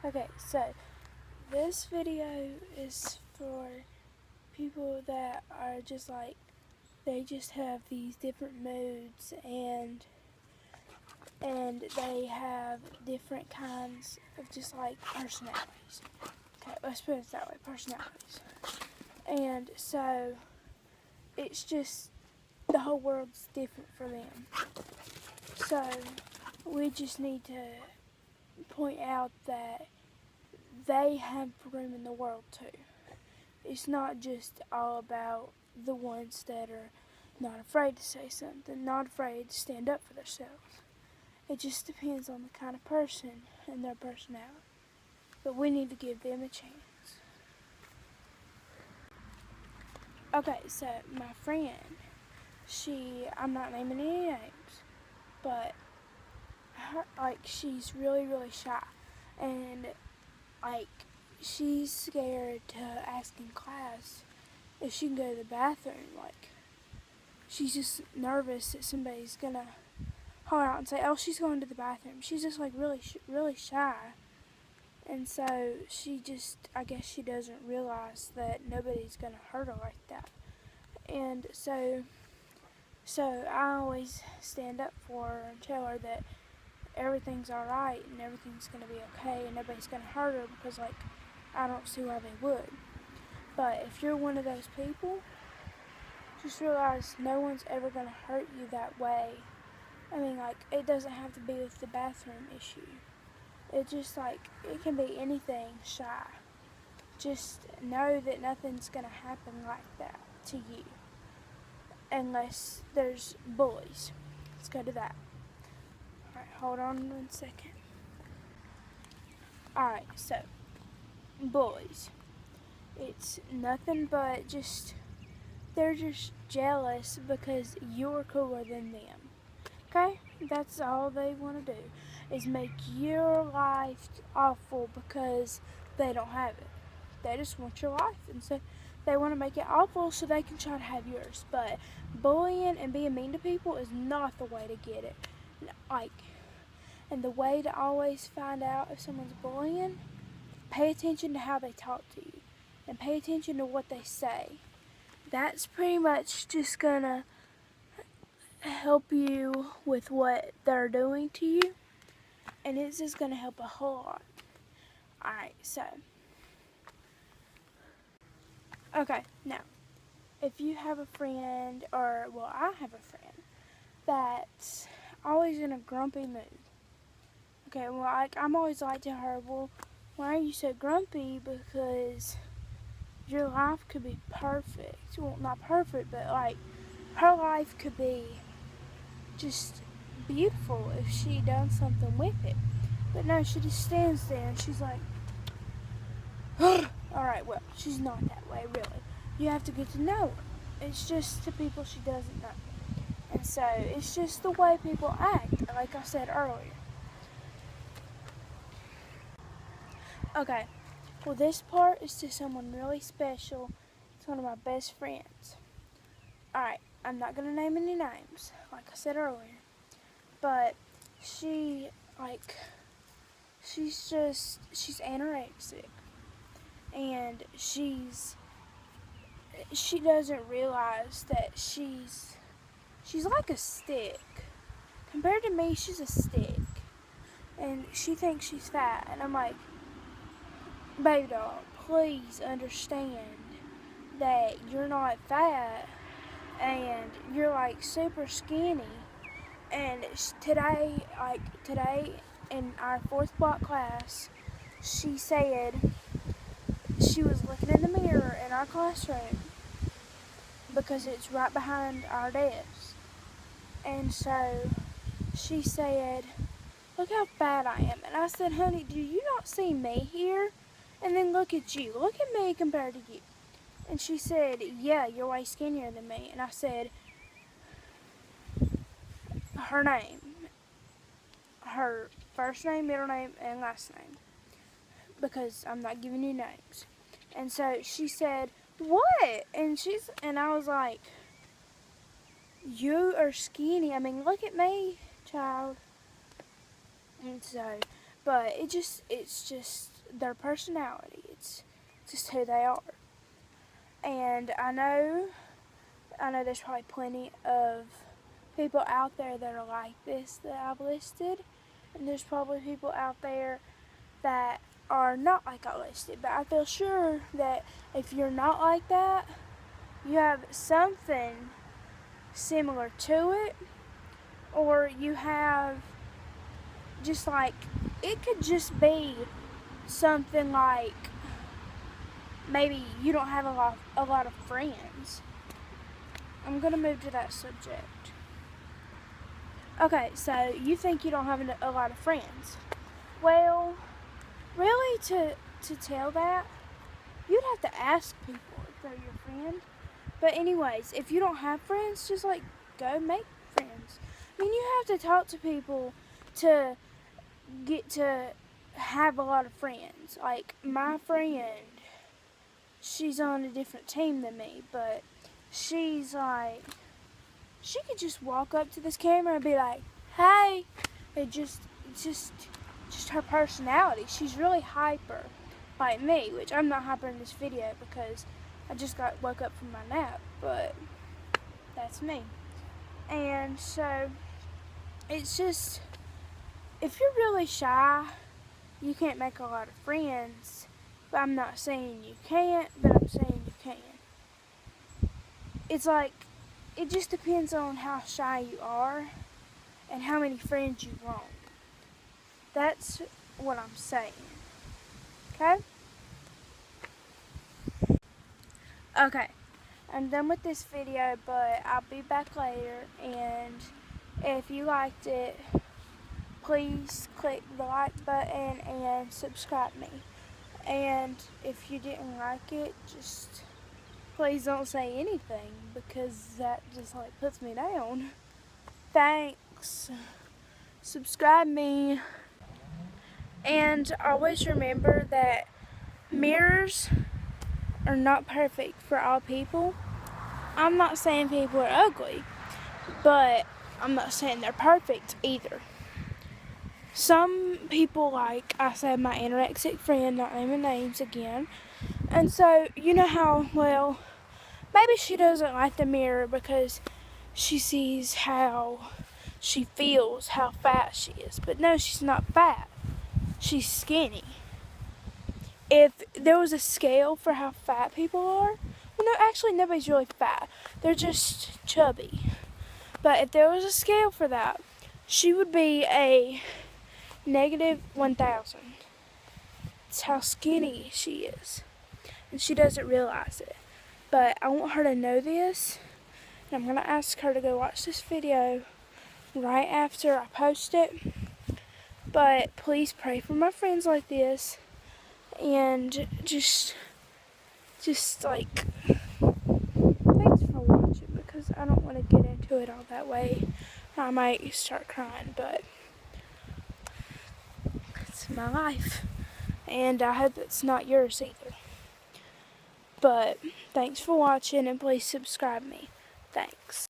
Okay, so this video is for people that are just like, they just have these different moods and they have different kinds of just like personalities. Okay, let's put it that way, personalities. And so it's just the whole world's different for them. So we just need to point out that they have room in the world too. It's not just all about the ones that are not afraid to say something, not afraid to stand up for themselves. It just depends on the kind of person and their personality. But we need to give them a chance. Okay, so my friend, I'm not naming any names, but she's really, really shy. And she's scared to ask in class if she can go to the bathroom. She's just nervous that somebody's gonna holler out and say, "Oh, she's going to the bathroom." She's just really shy, and so I guess she doesn't realize that nobody's gonna hurt her like that. And so I always stand up for her and tell her that everything's alright and everything's gonna be okay and nobody's gonna hurt her because I don't see why they would. But if you're one of those people, just realize no one's ever going to hurt you that way. I mean, it doesn't have to be with the bathroom issue. It just, it can be anything shy. Just know that nothing's going to happen like that to you. Unless there's bullies. Let's go to that. Alright, hold on 1 second. Alright, so, bullies. It's nothing but they're just jealous because you're cooler than them. Okay? That's all they want to do, is make your life awful because they don't have it. They just want your life, and so they want to make it awful so they can try to have yours. But bullying and being mean to people is not the way to get it. And the way to always find out if someone's bullying, pay attention to how they talk to you, and pay attention to what they say. That's pretty much just gonna help you with what they're doing to you, and it's just gonna help a whole lot. Alright, so okay, now if you have a friend, I have a friend that's always in a grumpy mood. Okay, I'm always like to her, well, why are you so grumpy? Because your life could be perfect. Well, not perfect, but her life could be just beautiful if she done something with it. But no, she just stands there and she's like, alright, well, she's not that way, really. You have to get to know her. It's just the people she doesn't know. And so, it's just the way people act, like I said earlier. Okay, well, this part is to someone really special. It's one of my best friends. Alright, I'm not going to name any names, like I said earlier. But she's anorexic. And she doesn't realize that she's like a stick. Compared to me, she's a stick. And she thinks she's fat. And I'm like, baby doll, please understand that you're not fat and you're super skinny. And today in our 4th block class, she said she was looking in the mirror in our classroom because it's right behind our desk. And so she said, "Look how fat I am." And I said, "Honey, do you not see me here? And then look at you. Look at me compared to you." And she said, "Yeah, you're way skinnier than me." And I said, her name, her first name, middle name, and last name, because I'm not giving you names. And so she said, "What?" And I was like, "You are skinny. I mean, look at me, child." And so, but it's just their personality. It's just who they are. And I know there's probably plenty of people out there that are like this that I've listed, and there's probably people out there that are not like I listed, but I feel sure that if you're not like that, you have something similar to it, or you have just like, it could just be something like maybe you don't have a lot of friends. I'm gonna move to that subject. Okay, so you think you don't have a lot of friends. Well, really, to tell that, you'd have to ask people if they're your friend. But anyways, if you don't have friends, just like go make friends. I mean, you have to talk to people to get to have a lot of friends. Like my friend, she's on a different team than me, but she's like, she could just walk up to this camera and be like, hey. It's just her personality. She's really hyper, like me, which I'm not hyper in this video because I just woke up from my nap, but that's me. And so it's just, if you're really shy, you can't make a lot of friends. But I'm not saying you can't, but I'm saying you can. It's like, it just depends on how shy you are and how many friends you want. That's what I'm saying. Okay? Okay. I'm done with this video, but I'll be back later, and if you liked it, please click the like button and subscribe me. And if you didn't like it, just please don't say anything, because that just like puts me down. Thanks. Subscribe me. And always remember that mirrors are not perfect for all people. I'm not saying people are ugly, but I'm not saying they're perfect either. Some people, like I said, my anorexic friend, not naming names again, and so you know how, well, maybe she doesn't like the mirror because she sees how she feels, how fat she is. But no, she's not fat. She's skinny. If there was a scale for how fat people are, well, no, actually nobody's really fat. They're just chubby. But if there was a scale for that, she would be a -1,000. It's how skinny she is. And she doesn't realize it. But I want her to know this. And I'm going to ask her to go watch this video right after I post it. But please pray for my friends like this. And just like, thanks for watching, because I don't want to get into it all that way. I might start crying, but it's my life. And I hope it's not yours either. But thanks for watching, and please subscribe me. Thanks.